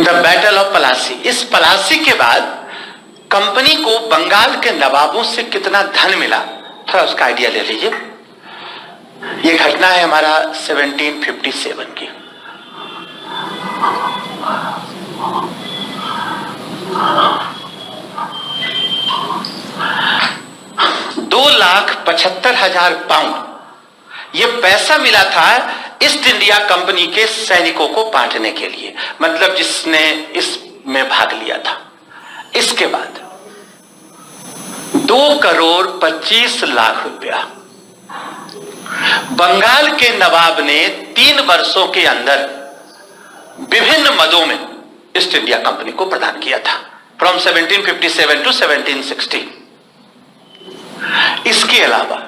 The battle of Palasi. इस पलासी के बाद कंपनी को बंगाल के नवाबों से कितना धन मिला, थोड़ा उसका आइडिया ले लीजिए। यह घटना है हमारा 1757 की। £2,75,000 पाउंड ये पैसा मिला था ईस्ट इंडिया कंपनी के सैनिकों को बांटने के लिए, मतलब जिसने इसमें भाग लिया था। इसके बाद 2,25,00,000 रुपया बंगाल के नवाब ने 3 वर्षों के अंदर विभिन्न मदों में ईस्ट इंडिया कंपनी को प्रदान किया था, फ्रॉम 1757 टू 1760। इसके अलावा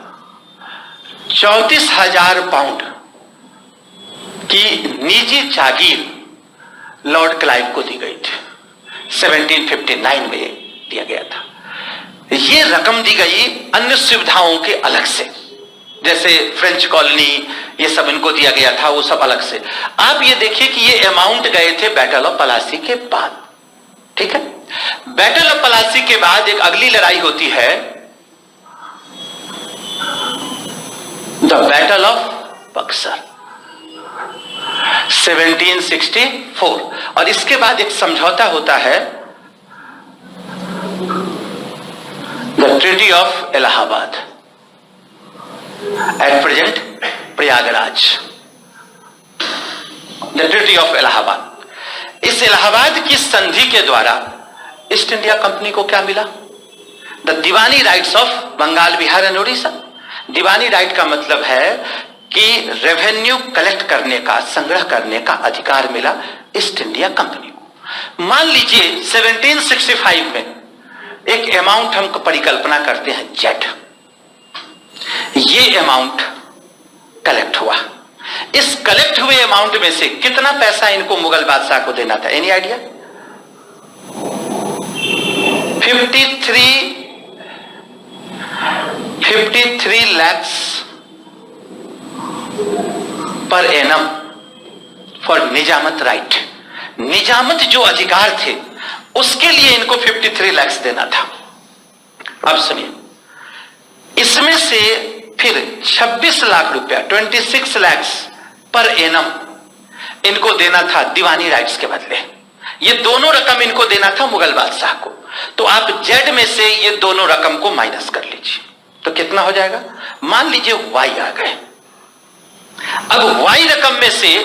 34,000 पाउंड की निजी जागीर लॉर्ड क्लाइव को दी गई थी, 1759 में दिया गया था। यह रकम दी गई अन्य सुविधाओं के अलग से, जैसे फ्रेंच कॉलोनी ये सब इनको दिया गया था, वो सब अलग से। आप ये देखिए कि ये अमाउंट गए थे बैटल ऑफ पलासी के बाद। ठीक है, बैटल ऑफ पलासी के बाद एक अगली लड़ाई होती है, द बैटल ऑफ बक्सर, 1764। और इसके बाद एक समझौता होता है, the treaty of Allahabad, at present Prayagraj, the treaty of Allahabad. इस इलाहाबाद की संधि के द्वारा ईस्ट इंडिया कंपनी को क्या मिला? The Diwani rights of Bengal, Bihar and Orissa. Diwani right का मतलब है कि रेवेन्यू कलेक्ट करने का, संग्रह करने का अधिकार मिला ईस्ट इंडिया कंपनी को। मान लीजिए 1765 में एक अमाउंट हम परिकल्पना करते हैं जेड, ये अमाउंट कलेक्ट हुआ। इस कलेक्ट हुए अमाउंट में से कितना पैसा इनको मुगल बादशाह को देना था? Any idea? 53 lakhs पर एनम फॉर निजामत राइट। निजामत जो अधिकार थे उसके लिए इनको 53 lakhs देना था। अब सुनिए, इसमें से फिर 26 लाख रुपया, 26 lakhs पर एनम इनको देना था दीवानी राइट्स के बदले। ये दोनों रकम इनको देना था मुगल बादशाह को। तो आप जेड में से ये दोनों रकम को माइनस कर लीजिए, तो कितना हो जाएगा? मान लीजिए वाई आ गए। अब वाई रकम में से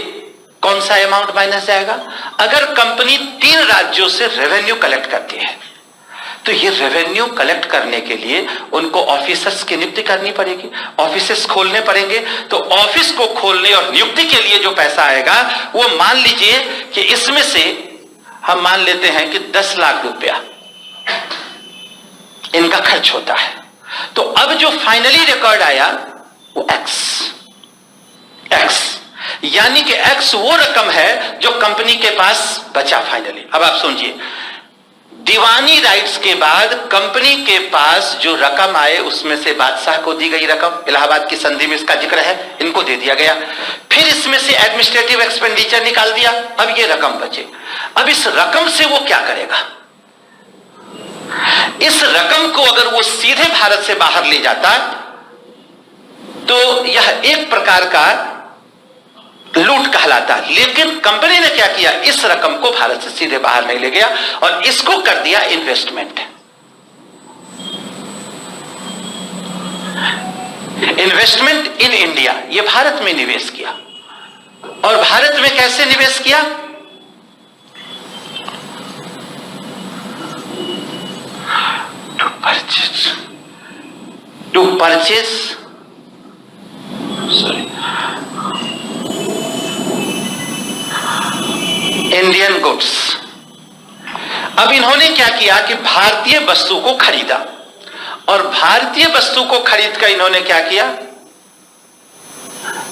कौन सा अमाउंट माइनस जाएगा? अगर कंपनी 3 राज्यों से रेवेन्यू कलेक्ट करती है तो ये रेवेन्यू कलेक्ट करने के लिए उनको ऑफिसर्स की नियुक्ति करनी पड़ेगी, ऑफिसेस खोलने पड़ेंगे। तो ऑफिस को खोलने और नियुक्ति के लिए जो पैसा आएगा वो मान लीजिए कि इसमें से हम मान लेते हैं कि 10 लाख रुपया इनका खर्च होता है। तो अब जो फाइनली रिकॉर्ड आया वो एक्स, यानी कि एक्स वो रकम है जो कंपनी के पास बचा फाइनली। अब आप समझिए, दीवानी राइट्स के बाद कंपनी के पास जो रकम आए उसमें से बादशाह को दी गई रकम, इलाहाबाद की संधि में इसका जिक्र है, इनको दे दिया गया। फिर इसमें से एडमिनिस्ट्रेटिव एक्सपेंडिचर निकाल दिया, अब ये रकम बचे। अब इस रकम से वो क्या करेगा? इस रकम को अगर वो सीधे भारत से बाहर ले जाता तो यह एक प्रकार का लूट कहलाता। लेकिन कंपनी ने क्या किया? इस रकम को भारत से सीधे बाहर नहीं ले गया और इसको कर दिया इन्वेस्टमेंट। इन्वेस्टमेंट इन इंडिया, ये भारत में निवेश किया। और भारत में कैसे निवेश किया? To purchase Indian goods. अब इन्होंने क्या किया कि भारतीय वस्तु को खरीदा, और भारतीय वस्तु को खरीद कर इन्होंने क्या किया?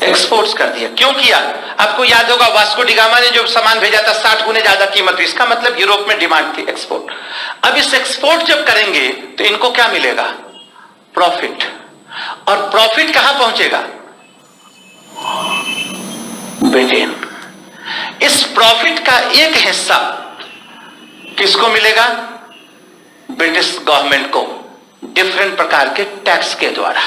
एक्सपोर्ट्स कर दिया। क्यों किया? आपको याद होगा वास्को डी गामा ने जो सामान भेजा था 60 गुने ज्यादा कीमत, इसका मतलब यूरोप में डिमांड थी एक्सपोर्ट। अब इस एक्सपोर्ट जब करेंगे तो इनको क्या मिलेगा? प्रॉफिट। और प्रॉफिट कहां पहुंचेगा? ब्रिटेन। इस प्रॉफिट का एक हिस्सा किसको मिलेगा? ब्रिटिश गवर्नमेंट को, डिफरेंट प्रकार के टैक्स के द्वारा।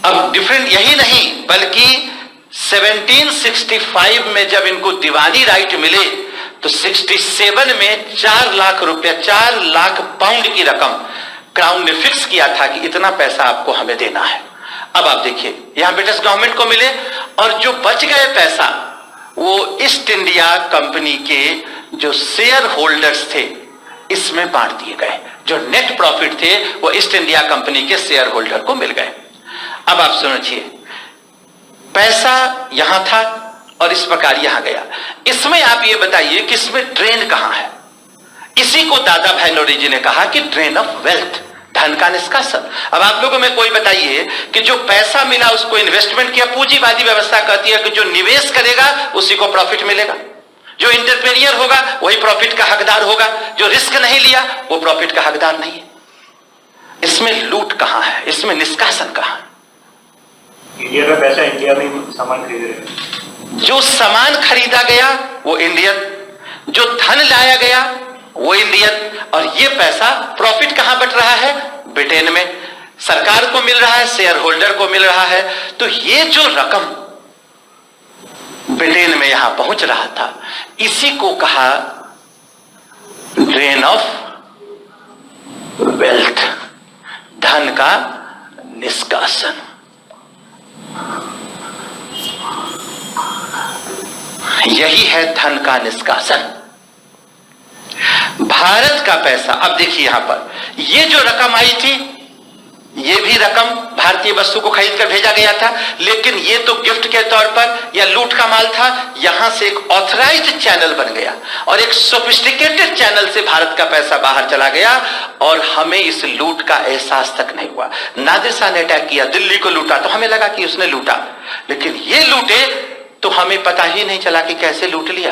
अब डिफरेंट यही नहीं, बल्कि 1765 में जब इनको दीवानी राइट मिले तो 67 में 4 लाख रुपया, 4 लाख पाउंड की रकम क्राउन ने फिक्स किया था कि इतना पैसा आपको हमें देना है। अब आप देखिए, यहां ब्रिटिश गवर्नमेंट को मिले और जो बच गए पैसा वो ईस्ट इंडिया कंपनी के जो शेयर होल्डर्स थे इसमें बांट दिए गए। जो नेट प्रॉफिट थे वो ईस्ट इंडिया कंपनी के शेयर होल्डर को मिल गए। अब आप समझिए, पैसा यहां था और इस प्रकार यहां गया। इसमें आप ये बताइए कि इसमें ड्रेन कहां है? इसी को दादा भाई नौरोजी ने कहा कि ड्रेन ऑफ वेल्थ, धन का निष्कासन। अब आप लोगों में कोई बताइए कि जो पैसा मिला उसको इन्वेस्टमेंट किया। पूंजीवादी व्यवस्था कहती है कि जो निवेश करेगा उसी को प्रॉफिट मिलेगा, जो इंटरप्रेन्योर होगा वही प्रॉफिट का हकदार होगा, जो रिस्क नहीं लिया वो प्रॉफिट का हकदार नहीं है। इसमें लूट कहां है? इसमें निष्कासन कहां है? इंडिया का पैसा इंडिया में सामान खरीद रहे, जो सामान खरीदा गया वो इंडियन, जो धन लाया गया वो इंडियन, और ये पैसा प्रॉफिट कहां बट रहा है? ब्रिटेन में। सरकार को मिल रहा है, शेयर होल्डर को मिल रहा है। तो ये जो रकम ब्रिटेन में यहां पहुंच रहा था, इसी को कहा ड्रेन ऑफ वेल्थ, धन का निष्कासन। यही है धन का निष्कासन। भारत का पैसा, अब देखिए यहां पर ये जो रकम आई थी, ये भी रकम भारतीय वस्तु को खरीद कर भेजा गया था, लेकिन ये तो गिफ्ट के तौर पर या लूट का माल था। यहां से एक ऑथराइज्ड चैनल बन गया और एक सोफिस्टिकेटेड चैनल से भारत का पैसा बाहर चला गया और हमें इस लूट का एहसास तक नहीं हुआ। नादिर शाह ने अटैक किया, दिल्ली को लूटा तो हमें लगा कि उसने लूटा, लेकिन ये लूटे तो हमें पता ही नहीं चला कि कैसे लूट लिया।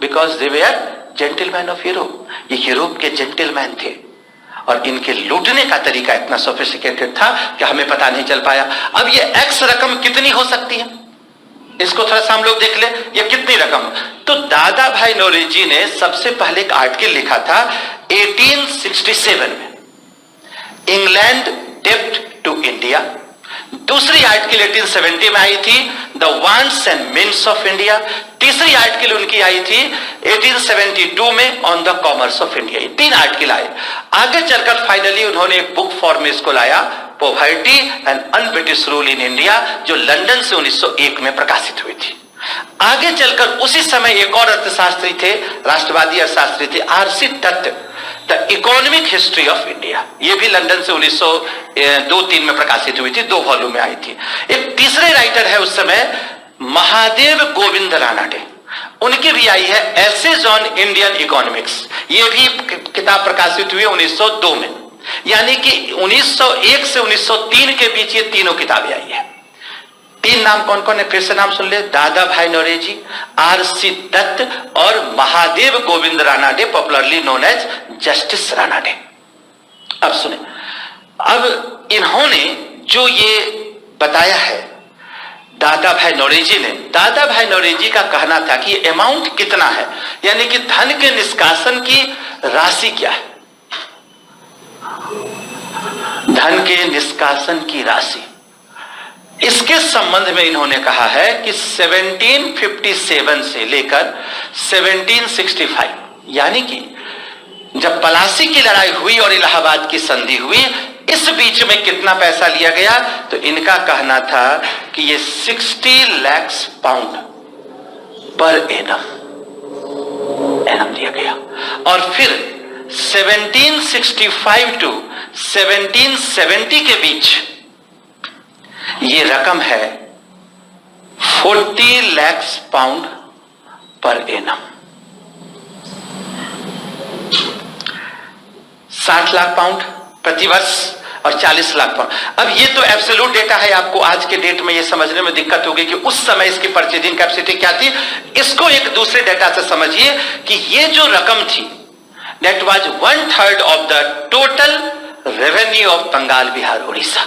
Because they were gentleman of Europe, ये यूरोप के जेंटलमैन थे और इनके लूटने का तरीका इतना सोफिस्टिकेटेड था कि हमें पता नहीं चल पाया। अब ये एक्स रकम कितनी हो सकती है, इसको थोड़ा सा हम लोग देख ले, ये कितनी रकम। तो दादा भाई नौरोजी ने सबसे पहले एक आर्टिकल लिखा था 1867 में, इंग्लैंड डेब्ट टू इंडिया। दूसरी आर्टिकल 1870 में आई थी, the wants and means of India. तीसरी आर्टिकल उनकी आई थी 1872 में, on the commerce of India. 3 article आए। आगे चलकर फाइनली उन्होंने एक बुक फॉर्म में इसको लाया, poverty and un British rule in India, जो लंदन से 1901 में प्रकाशित हुई थी। आगे चलकर उसी समय एक और अर्थशास्त्री थे, राष्ट्रवादी अर्थशास्त्री थे, RC Dutt, the economic history of India, ये भी लंदन से 1902-3 में प्रकाशित हुई थी, 2 वॉल्यूम में आई थी। एक तीसरे राइटर है उस समय, महादेव गोविंद रानाडे, उनकी भी आई है एसेज ऑन इंडियन इकोनॉमिक्स, ये भी किताब प्रकाशित हुई 1902 में। यानी कि 1901 से 1903 के बीच ये तीनों किताबें आई है। 3 नाम कौन कौन है, फिर से नाम सुन ले, दादा भाई नौरोजी, आरसी दत्त और Mahadev Govind Ranade, popularly known as Justice Ranade. अब सुने, अब इन्होंने जो ये बताया है दादा भाई नौरोजी ने, दादा भाई नौरोजी का कहना था कि ये अमाउंट कितना है, यानी कि धन के निष्कासन की राशि क्या है, धन के निष्कासन की राशि। इसके संबंध में इन्होंने कहा है कि 1757 से लेकर 1765, यानी कि जब पलासी की लड़ाई हुई और इलाहाबाद की संधि हुई, इस बीच में कितना पैसा लिया गया, तो इनका कहना था कि ये 60 लाख पाउंड पर एनम दिया गया। और फिर 1765 टू 1770 के बीच ये रकम है 40 lakh pound per annum, 60 lakh pound प्रतिवर्ष और 40 लाख पाउंड। अब ये तो एब्सोल्यूट डेटा है, आपको आज के डेट में ये समझने में दिक्कत होगी कि उस समय इसकी परचेजिंग कैपेसिटी क्या थी। इसको एक दूसरे डेटा से समझिए कि ये जो रकम थी, that was 1/3 of the total revenue of Bengal Bihar Orissa,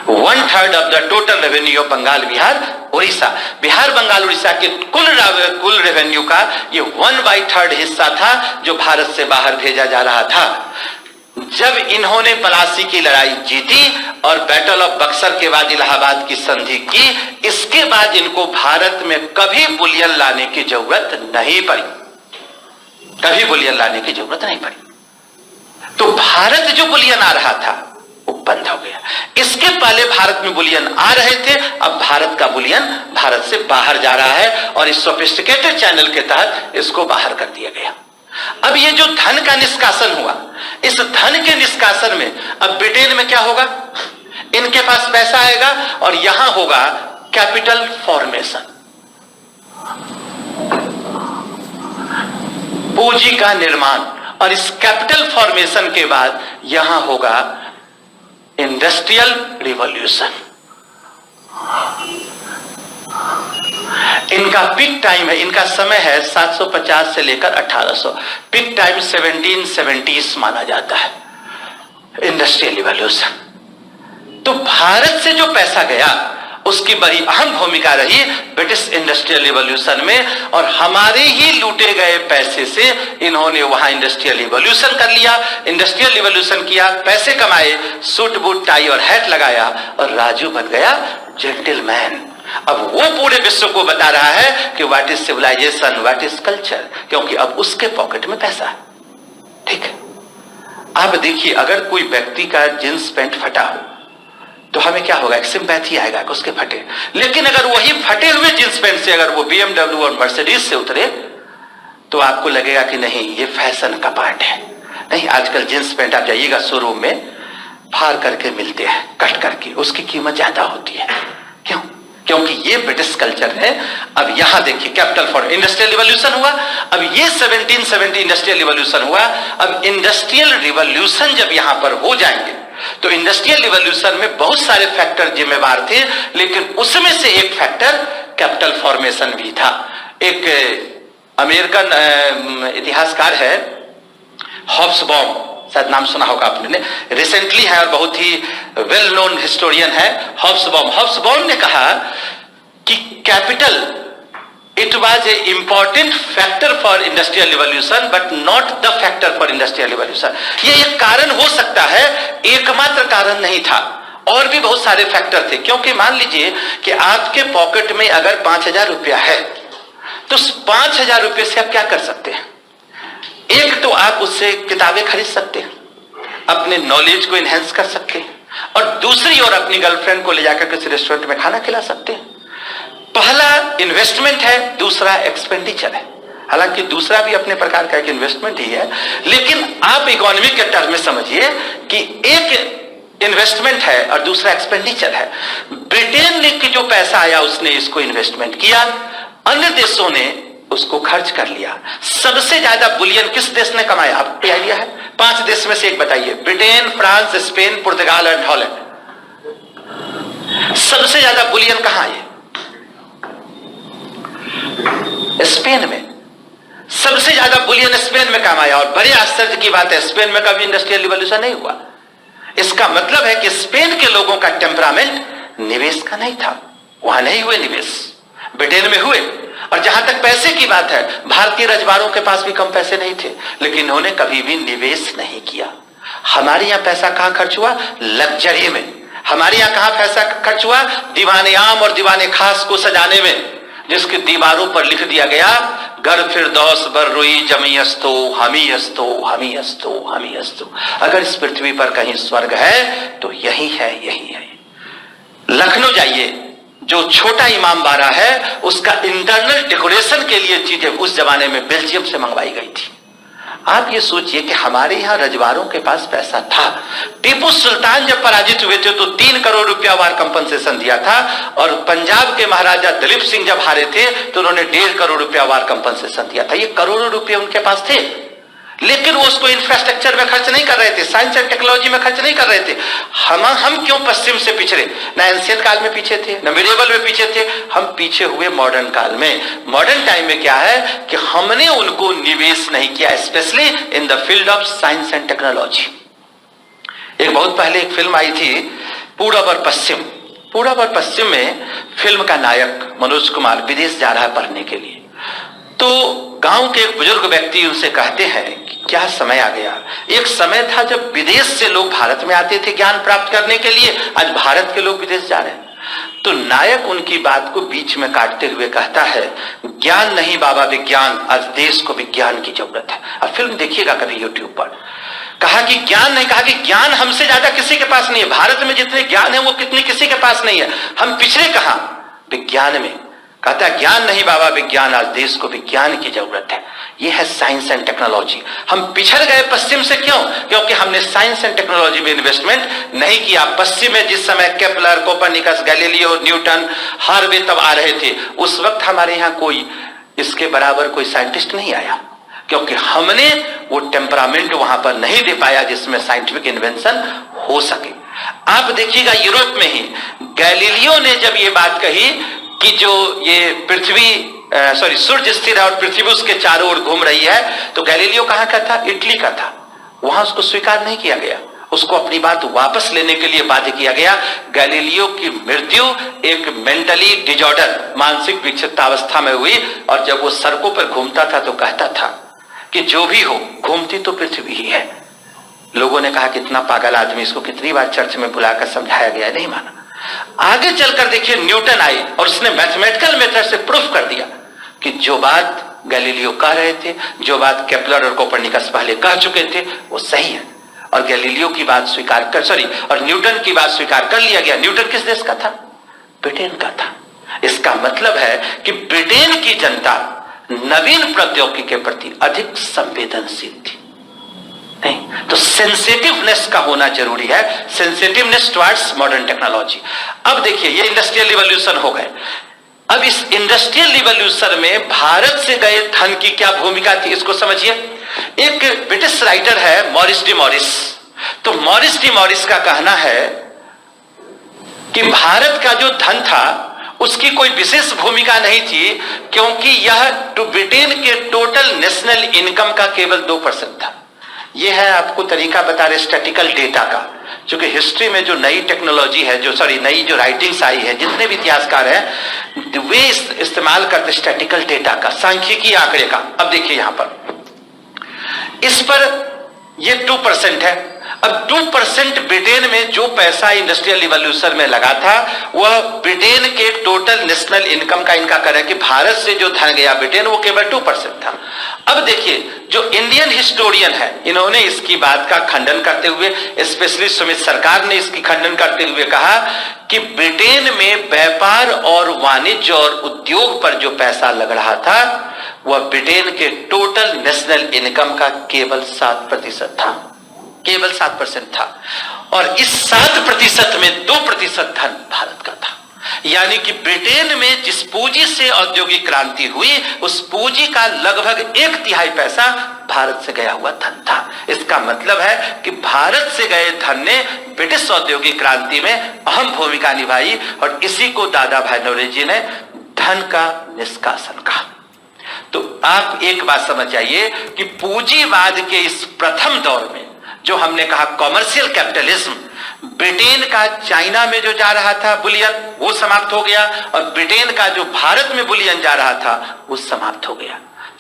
1/3 of the total revenue of Bengal Bihar Orissa, Bihar Bengal Orissa के कुल रेवेन्यू का ये 1/3 हिस्सा था जो भारत से बाहर भेजा जा रहा था। जब इन्होंने पलासी की लड़ाई जीती और बैटल ऑफ बक्सर के बाद इलाहाबाद की संधि की, इसके बाद इनको भारत में कभी बुलियन लाने की जरूरत नहीं पड़ी, कभी बुलियन लाने की जरूरत नहीं पड़ी। तो भारत जो बुलियन आ रहा था वो बंद हो गया। इसके पहले भारत में बुलियन आ रहे थे, अब भारत का बुलियन भारत से बाहर जा रहा है और इस सोफिस्टिकेटेड चैनल के तहत इसको बाहर कर दिया गया। अब ये जो धन का निष्कासन हुआ, इस धन के निष्कासन में अब ब्रिटेन में क्या होगा, इनके पास पैसा आएगा और यहां होगा कैपिटल फॉर्मेशन, पूंजी का निर्माण, और इस कैपिटल फॉर्मेशन के बाद यहां होगा इंडस्ट्रियल रिवॉल्यूशन। इनका पिक टाइम है, इनका समय है 750 से लेकर 1800, पिक टाइम 1770s माना जाता है इंडस्ट्रियल रिवॉल्यूशन। तो भारत से जो पैसा गया उसकी बड़ी अहम भूमिका रही ब्रिटिश इंडस्ट्रियल रिवॉल्यूशन में, और हमारे ही लूटे गए पैसे से इन्होंने वहां इंडस्ट्रियल रिवॉल्यूशन कर लिया। इंडस्ट्रियल रिवॉल्यूशन किया, पैसे कमाए, सूट बूट टाई और हैट लगाया और राजू बन गया जेंटलमैन। अब वो पूरे विश्व को बता रहा है कि what is civilization, what is culture, क्योंकि अब उसके पॉकेट में पैसा है। ठीक है, आप देखिए अगर कोई व्यक्ति का जींस पैंट फटा हो तो हमें क्या होगा, एक सिंपैथी आएगा कि उसके फटे। लेकिन अगर वही फटे हुए जींस पैंट से अगर वो BMW और मर्सिडीज से उतरे तो आपको लगेगा कि नहीं ये फैशन का पार्ट है। नहीं, आजकल जींस पैंट आप जाइएगा शोरूम में फाड़ करके मिलते हैं, कट करके, उसकी कीमत ज्यादा होती है। क्यों? क्योंकि ये ब्रिटिश कल्चर है। अब यहां देखिए कैपिटल फॉर इंडस्ट्रियल रिवॉल्यूशन हुआ, अब ये 1770 इंडस्ट्रियल रिवॉल्यूशन हुआ। अब इंडस्ट्रियल रिवॉल्यूशन जब यहां पर हो जाएंगे तो इंडस्ट्रियल रिवॉल्यूशन में बहुत सारे फैक्टर जिम्मेवार थे, लेकिन उसमें से एक फैक्टर कैपिटल फॉर्मेशन भी था। एक अमेरिकन इतिहासकार है हॉब्सबॉम, शायद नाम सुना होगा आपने, रिसेंटली है और बहुत ही वेल नोन हिस्टोरियन है हॉब्सबॉम। हॉब्सबॉम ने कहा कि capital it was a important factor for industrial revolution but not the factor for industrial revolution. ये एक कारण हो सकता है, एकमात्र कारण नहीं था, और भी बहुत सारे फैक्टर थे। क्योंकि मान लीजिए कि आपके पॉकेट में अगर 5000 रुपया है तो 5000 रुपये से आप क्या कर सकते हैं? एक तो आप उससे किताबें खरीद सकते हैं, अपने नॉलेज को इनहेंस कर सकते हैं, और दूसरी ओर अपनी गर्लफ्रेंड को ले जाकर किसी रेस्टोरेंट में खाना खिला सकते हैं। पहला इन्वेस्टमेंट है, दूसरा एक्सपेंडिचर है। हालांकि दूसरा भी अपने प्रकार का एक इन्वेस्टमेंट ही है, लेकिन आप इकोनॉमिक के टर्म में समझिए कि एक इन्वेस्टमेंट है और दूसरा एक्सपेंडिचर है। ब्रिटेन ने की जो पैसा आया उसने इसको इन्वेस्टमेंट किया, अन्य देशों ने उसको खर्च कर लिया। सबसे ज्यादा बुलियन किस देश ने कमाया, आपको आइडिया है? 5 देश में से एक बताइए। ब्रिटेन, फ्रांस, स्पेन, पुर्तगाल और हॉलैंड। सबसे ज्यादा बुलियन कहां है? स्पेन में। सबसे ज्यादा बुलियन स्पेन में कमाया, और बड़े आश्चर्य की बात है स्पेन में कभी इंडस्ट्रियल रिवॉल्यूशन नहीं हुआ। इसका मतलब है कि स्पेन के लोगों का टेम्परामेंट निवेश का नहीं था, वहां नहीं हुए निवेश, ब्रिटेन में हुए। और जहां तक पैसे की बात है, भारतीय रजवाड़ों के पास भी कम पैसे नहीं थे, लेकिन इन्होंने कभी भी निवेश नहीं किया। हमारे यहां पैसा कहां खर्च हुआ? लग्जरी में। हमारे यहां कहां पैसा खर्च हुआ? दीवाने आम और दीवाने खास को सजाने में, जिसकी दीवारों पर लिख दिया गया गर फिरदौस बर रुई जमी अस्तो हमी अस्तो हमी अस्तो हमी अस्तो। अगर इस पृथ्वी पर कहीं स्वर्ग है तो यही है, यही है। लखनऊ जाइए, जो छोटा इमाम बाड़ा है उसका इंटरनल डेकोरेशन के लिए चीजें उस जमाने में बेल्जियम से मंगवाई गई थी। आप ये सोचिए कि हमारे यहां रजवाड़ों के पास पैसा था। टीपू सुल्तान जब पराजित हुए थे तो 3 करोड़ रुपया वार कंपनसेशन दिया था, और पंजाब के महाराजा दलीप सिंह जब हारे थे तो उन्होंने 1.5 करोड़ रुपया वार कंपनसेशन दिया था। ये करोड़ों रुपये उनके पास थे, लेकिन वो उसको इंफ्रास्ट्रक्चर में खर्च नहीं कर रहे थे, साइंस एंड टेक्नोलॉजी में खर्च नहीं कर रहे थे। हम क्यों पश्चिम से पिछड़े? ना एंशिएंट काल में पीछे थे, ना मिडिएवल में पीछे थे, हम पीछे हुए मॉडर्न काल में। मॉडर्न टाइम में क्या है कि हमने उनको निवेश नहीं किया, specially in the field of science and technology. एक बहुत पहले एक फिल्म आई थी पूरब और पश्चिम। पूरब और पश्चिम में फिल्म का नायक मनोज कुमार विदेश जा रहा है पढ़ने के लिए। तो गांव के एक बुजुर्ग व्यक्ति उनसे कहते हैं कि क्या समय आ गया, एक समय था जब विदेश से लोग भारत में आते थे ज्ञान प्राप्त करने के लिए, आज भारत के लोग विदेश जा रहे हैं। तो नायक उनकी बात को बीच में काटते हुए कहता है, ज्ञान नहीं बाबा विज्ञान, आज देश को विज्ञान की जरूरत है। अब फिल्म देखिएगा कभी यूट्यूब पर। कहा कि ज्ञान नहीं, कहा कि ज्ञान हमसे ज्यादा किसी के पास नहीं है, भारत में जितने ज्ञान है वो कितने किसी के पास नहीं है, हम पिछड़े कहां, विज्ञान में। कहता है ज्ञान नहीं बाबा विज्ञान, आज देश को विज्ञान की जरूरत है। यह है साइंस एंड टेक्नोलॉजी। हम पिछड़ गए पश्चिम से, क्यों? क्योंकि हमने साइंस एंड टेक्नोलॉजी में इन्वेस्टमेंट नहीं किया। पश्चिम में जिस समय Kepler, Copernicus, Galileo, Newton, Harvey तब आ रहे थे, उस वक्त हमारे यहां कोई इसके बराबर कोई साइंटिस्ट नहीं आया, क्योंकि हमने वो टेम्परामेंट वहां पर नहीं दे पाया जिसमें साइंटिफिक इन्वेंशन हो सके। आप देखिएगा यूरोप में ही गैलीलियो ने जब ये बात कही कि जो ये पृथ्वी सूर्य स्थिर है और पृथ्वी उसके चारों ओर घूम रही है, तो गैलीलियो कहां का था? इटली का था। वहां उसको स्वीकार नहीं किया गया, उसको अपनी बात वापस लेने के लिए बाध्य किया गया। गैलीलियो की मृत्यु एक मेंटली डिजॉर्डर, मानसिक विक्षिप्तावस्था में हुई, और जब वो सड़कों पर घूमता था तो कहता था कि जो भी हो घूमती तो पृथ्वी ही है। लोगों ने कहा कितना पागल आदमी, इसको कितनी बार चर्च में बुलाकर समझाया गया, नहीं माना। आगे चलकर देखिए न्यूटन आए और उसने मैथमेटिकल मेथड से प्रूफ कर दिया कि जो बात गैलीलियो कह रहे थे, जो बात केपलर और कोपरनिकस पहले कह चुके थे, वो सही है। और गैलीलियो की बात स्वीकार कर और न्यूटन की बात स्वीकार कर लिया गया। न्यूटन किस देश का था? ब्रिटेन का था। इसका मतलब है कि ब्रिटेन की जनता नवीन प्रौद्योगिकी के प्रति अधिक संवेदनशील थी। नहीं तो सेंसिटिवनेस का होना जरूरी है, सेंसिटिवनेस टुवर्ड्स मॉडर्न टेक्नोलॉजी। अब देखिए ये इंडस्ट्रियल रिवॉल्यूशन हो गए। अब इस इंडस्ट्रियल रिवॉल्यूशन में भारत से गए धन की क्या भूमिका थी, इसको समझिए। एक ब्रिटिश राइटर है मॉरिस डी मॉरिस, तो मॉरिस डी मॉरिस का कहना है कि भारत का जो धन था उसकी कोई विशेष भूमिका नहीं थी, क्योंकि यह टू ब्रिटेन के टोटल नेशनल इनकम का केवल 2% था। यह है आपको तरीका बता रहे स्टैटिकल डेटा का, क्योंकि हिस्ट्री में जो नई टेक्नोलॉजी है, नई जो राइटिंग्स आई है, जितने भी इतिहासकार हैं वे इस्तेमाल करते स्टैटिकल डेटा का, सांख्यिकी आंकड़े का। अब देखिए यहां पर इस पर ये 2% है। अब 2% ब्रिटेन में जो पैसा इंडस्ट्रियल रिवॉल्यूशन में लगा था वह ब्रिटेन के टोटल नेशनल इनकम का इनका कर है कि भारत से जो धन गया ब्रिटेन वो केवल 2% था। अब देखिए जो इंडियन हिस्टोरियन है, इन्होंने इसकी बात का खंडन करते हुए, स्पेशली सुमित सरकार ने इसकी खंडन करते हुए कहा कि ब्रिटेन में व्यापार और वाणिज्य और उद्योग पर जो पैसा लग रहा था वह ब्रिटेन के टोटल नेशनल इनकम का केवल 7% था, केवल 7% था। और इस 7% में 2% धन भारत का था। यानी कि ब्रिटेन में जिस पूंजी से औद्योगिक क्रांति हुई उस पूंजी का लगभग 1/3 पैसा भारत से गया हुआ धन था। इसका मतलब है कि भारत से गए धन ने ब्रिटिश औद्योगिक क्रांति में अहम भूमिका निभाई, और इसी को दादा भाई नौरोजी ने धन का निष्कासन कहा। तो आप एक बात समझ जाइए कि पूंजीवाद के इस प्रथम दौर में जो हमने कहा कॉमर्शियल कैपिटलिज्म, ब्रिटेन का चाइना में जो जा रहा था बुलियन वो समाप्त हो गया, और ब्रिटेन का जो भारत में बुलियन जा रहा था वो समाप्त हो गया।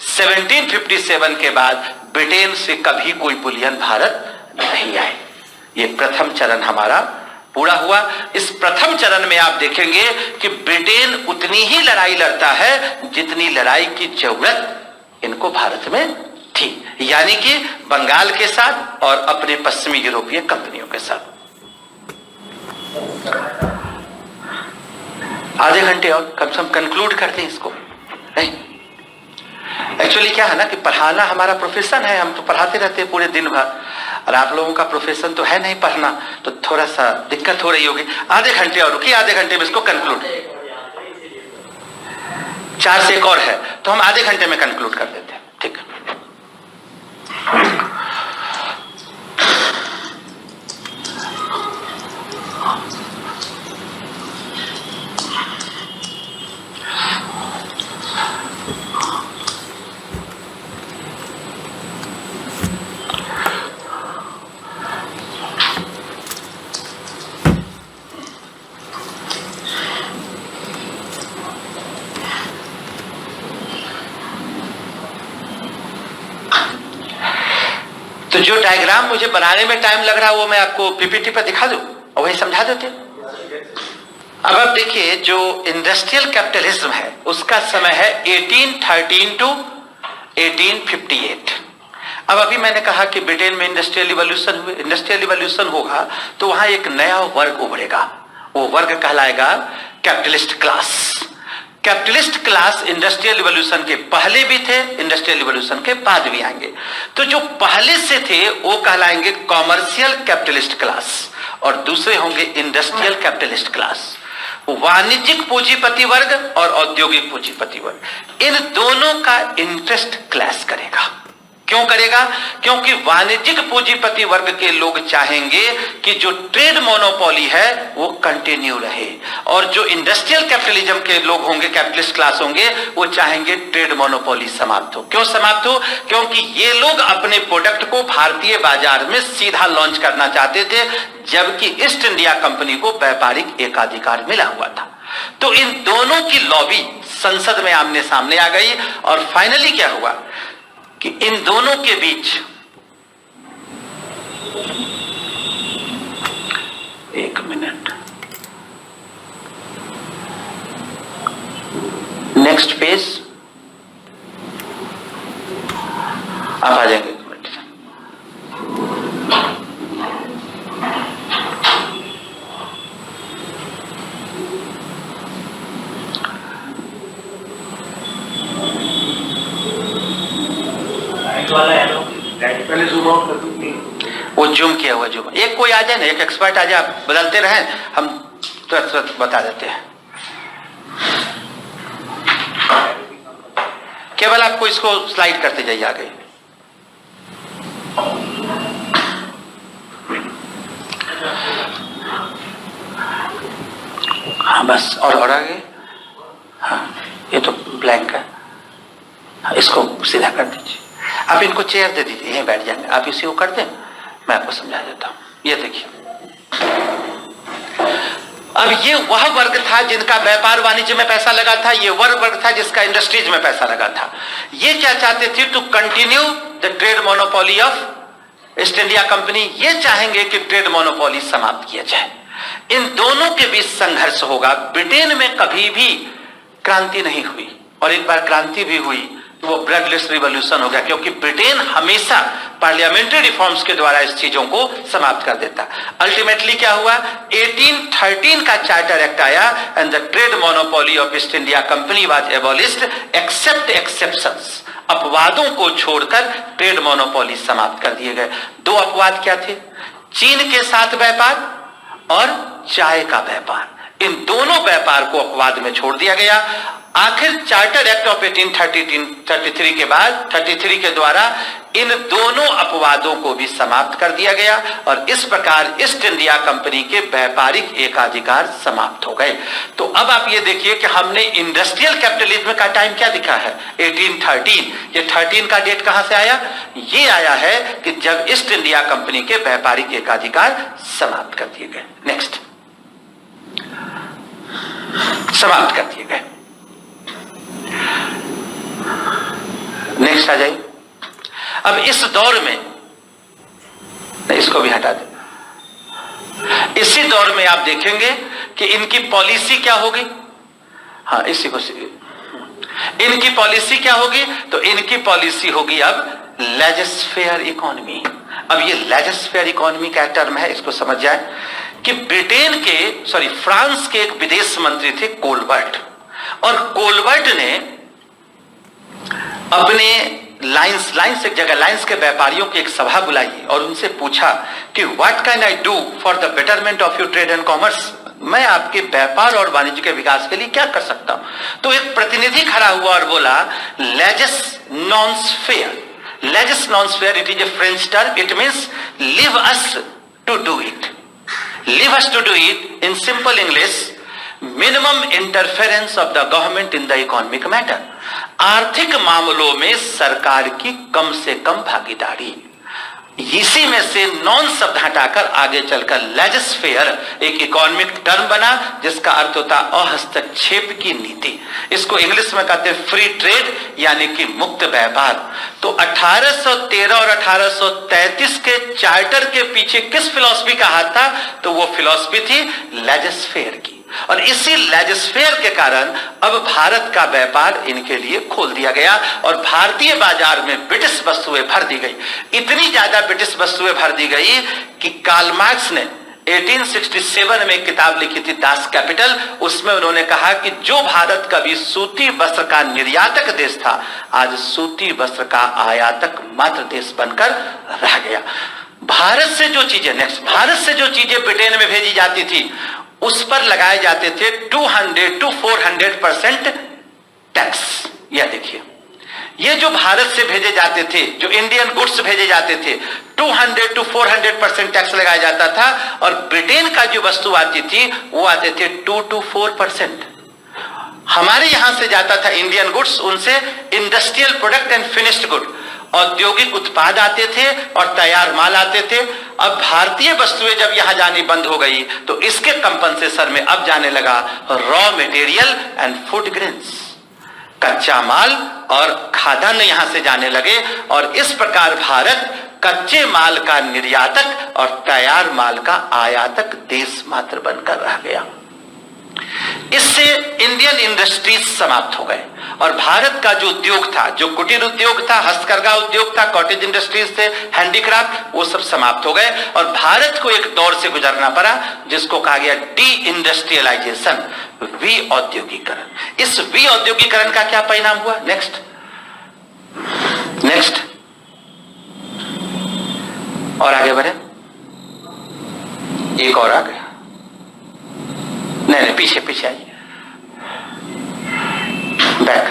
1757 के बाद ब्रिटेन से कभी कोई बुलियन भारत नहीं आए। ये प्रथम चरण हमारा पूरा हुआ। इस प्रथम चरण में आप देखेंगे कि ब्रिटेन उतनी ही लड़ाई लड़ता है जितनी लड़ाई की जरूरत इनको भारत में थी, यानी कि बंगाल के साथ और अपने पश्चिमी यूरोपीय कंपनियों के साथ। आधे घंटे और कम से कम कंक्लूड करते हैं इसको। नहीं एक्चुअली क्या है ना कि पढ़ाना हमारा प्रोफेशन है, हम तो पढ़ाते रहते हैं पूरे दिन भर, और आप लोगों का प्रोफेशन तो है नहीं पढ़ना, तो थोड़ा सा दिक्कत हो रही होगी। आधे घंटे और रुकिए, आधे घंटे में इसको कंक्लूड, 4 से एक और है तो हम आधे घंटे में कंक्लूड कर देते हैं, ठीक है। तो जो डायग्राम मुझे बनाने में टाइम लग रहा है वो मैं आपको पीपीटी पर दिखा दूं और वही समझा देते। अब आप देखिए, जो इंडस्ट्रियल कैपिटलिज्म है उसका समय है 1813 टू 1858। अब अभी मैंने कहा कि ब्रिटेन में इंडस्ट्रियल रिवॉल्यूशन हुए, इंडस्ट्रियल रिवॉल्यूशन होगा तो वहां एक नया वर्ग उभरेगा, वो वर्ग कहलाएगा capitalist class. Capitalist class industrial revolution के पहले भी थे, इंडस्ट्रियल रिवॉल्यूशन के बाद भी आएंगे। तो जो पहले से थे वो कहलाएंगे कॉमर्शियल कैपिटलिस्ट क्लास और दूसरे होंगे इंडस्ट्रियल कैपिटलिस्ट क्लास। वाणिज्यिक पूंजीपति वर्ग और औद्योगिक पूंजीपति वर्ग, इन दोनों का इंटरेस्ट क्लैश करेगा। क्यों करेगा? क्योंकि वाणिज्यिक पूंजीपति वर्ग के लोग चाहेंगे कि जो ट्रेड मोनोपोली है वो कंटिन्यू रहे, और जो इंडस्ट्रियल कैपिटलिज्म के लोग होंगे, कैपिटलिस्ट क्लास होंगे, वो चाहेंगे ट्रेड मोनोपोली समाप्त हो। क्यों समाप्त हो? क्योंकि ये लोग अपने प्रोडक्ट को भारतीय बाजार में सीधा लॉन्च करना चाहते थे, जबकि ईस्ट इंडिया कंपनी को व्यापारिक एकाधिकार मिला हुआ था। तो इन दोनों की लॉबी संसद में आमने सामने आ गई और फाइनली क्या हुआ कि इन दोनों के बीच एक मिनट, नेक्स्ट पेज आप आ जाएंगे। एक मिनट, वाला है पहले जूम आउट कर दूं। वो जूम किया हुआ जूम, एक कोई आ जाए ना, एक एक्सपर्ट आ जाए, आप बदलते रहें, हम तुरंत बता देते हैं। केवल आपको इसको स्लाइड करते जाइए आगे। हाँ बस, और आगे। हाँ ये तो ब्लैंक है, हाँ, इसको सीधा कर दीजिए। आप इनको चेयर दे दीजिए, यहीं बैठ जाएंगे, आप इसी को कर दें, मैं आपको समझा देता हूं। ये देखिए, अब ये वह वर्ग था जिनका व्यापार वाणिज्य में पैसा लगा था, ये वह वर्ग था जिसका इंडस्ट्रीज में पैसा लगा था। ये क्या चाहते थे? To continue the trade monopoly of East India Company. ये चाहेंगे कि ट्रेड मोनोपोली समाप्त किया जाए। इन दोनों के बीच संघर्ष होगा। ब्रिटेन में कभी भी क्रांति नहीं हुई, और एक बार क्रांति भी हुई तो वो ब्लडलेस रिवॉल्यूशन हो गया, क्योंकि ब्रिटेन हमेशा पार्लियामेंट्री रिफॉर्म्स के द्वारा इस चीजों को समाप्त कर देता। अल्टीमेटली क्या हुआ? 1813 का चार्टर एक्ट आया and the trade monopoly of East India Company was abolished except exceptions. अपवादों को छोड़कर ट्रेड मोनोपोली समाप्त कर दिए गए। दो अपवाद क्या थे? चीन के साथ व्यापार और चाय का व्यापार। इन दोनों व्यापार को अपवाद में छोड़ दिया गया। आखिर चार्टर एक्ट ऑफ 1833 के बाद 33 के द्वारा इन दोनों अपवादों को भी समाप्त कर दिया गया, और इस प्रकार ईस्ट इंडिया कंपनी के व्यापारिक एकाधिकार समाप्त हो गए। तो अब आप ये देखिए कि हमने इंडस्ट्रियल कैपिटलिज्म का टाइम क्या दिखा है? 1813। ये 13 का डेट कहां से आया? ये आया है कि जब ईस्ट इंडिया कंपनी के व्यापारिक एकाधिकार समाप्त कर दिए गए। नेक्स्ट, समाप्त कर दिए गए। नेक्स्ट आ जाइए। अब इस दौर में, इसको भी हटा दें, इसी दौर में आप देखेंगे कि इनकी पॉलिसी क्या होगी। हाँ, इसी को इनकी पॉलिसी क्या होगी? तो इनकी पॉलिसी होगी अब लेजिस्फेयर इकोनॉमी। अब ये लेजिस्फेयर इकोनॉमी का टर्म है, इसको समझ जाए कि फ्रांस के एक विदेश मंत्री थे कोलबर्ट, और कोलबर्ट ने अपने लाइंस एक जगह, लाइंस के व्यापारियों की एक सभा बुलाई और उनसे पूछा कि what can I do for the betterment of your trade and commerce. मैं आपके व्यापार और वाणिज्य के विकास के लिए क्या कर सकता हूं? तो एक प्रतिनिधि खड़ा हुआ और बोला, लेजिस नॉन्स faire, it is a French term, it means leave us to do it. Leave us to do it in simple English, minimum interference of the government in the economic matter. आर्थिक मामलों में सरकार की कम से कम भागीदारी। इसी में से नॉन शब्द हटाकर आगे चलकर लेजिस्फेयर एक इकोनॉमिक टर्म बना जिसका अर्थ होता अहस्तक्षेप की नीति। इसको इंग्लिश में कहते हैं फ्री ट्रेड यानी कि मुक्त व्यापार। तो 1813 और 1833 के चार्टर के पीछे किस फिलॉसफी का हाथ था? तो वो फिलॉसफी थी लेजिस्फेयर की। और इसी लेजिस्फेयर के कारण अब भारत का व्यापार इनके लिए खोल दिया गया और भारतीय बाजार में ब्रिटिश वस्तुएं भर दी गई। इतनी ज्यादा ब्रिटिश वस्तुएं भर दी गई कि कार्ल मार्क्स ने 1867 में एक किताब लिखी थी दास कैपिटल। उसमें उन्होंने कहा कि जो भारत कभी सूती वस्त्र का निर्यातक देश था, आज सूती वस्त्र का आयातक मात्र देश बनकर रह गया। भारत से जो चीजें ब्रिटेन में भेजी जाती थी उस पर लगाए जाते थे 200 to 400% टैक्स। यह देखिए, ये जो भारत से भेजे जाते थे, जो इंडियन गुड्स भेजे जाते थे, 200 to 400% टैक्स लगाया जाता था। और ब्रिटेन का जो वस्तु आती थी वो आते थे 2 to 4%। हमारे यहां से जाता था इंडियन गुड्स, उनसे industrial product and finished good, औद्योगिक उत्पाद आते थे और तैयार माल आते थे। अब भारतीय वस्तुएं जब यहां जानी बंद हो गई तो इसके कंपनसेशन में अब जाने लगा raw material and food grains, कच्चा माल और खाद्यान्न यहां से जाने लगे। और इस प्रकार भारत कच्चे माल का निर्यातक और तैयार माल का आयातक देश मात्र बनकर रह गया। इससे इंडियन इंडस्ट्रीज समाप्त हो गए और भारत का जो उद्योग था, जो कुटीर उद्योग था, हस्तकरघा उद्योग था, कॉटेज इंडस्ट्रीज थे, हैंडीक्राफ्ट, वो सब समाप्त हो गए और भारत को एक दौर से गुजरना पड़ा जिसको कहा गया डी इंडस्ट्रियलाइजेशन, विऔद्योगीकरण। इस विऔद्योगीकरण का क्या परिणाम हुआ? नेक्स्ट और आगे बढ़े, एक और आगे, नहीं पीछे आइए, बैक।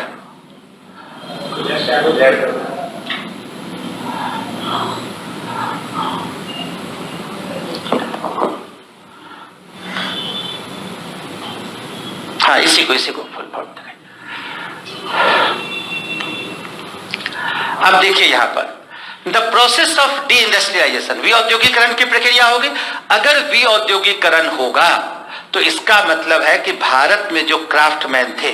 हाँ, इसी को फुल फॉर्म दिखाइए। अब देखिए यहां पर the process of deindustrialisation, विऔद्योगीकरण की प्रक्रिया होगी। अगर विऔद्योगीकरण होगा तो इसका मतलब है कि भारत में जो क्राफ्टमैन थे,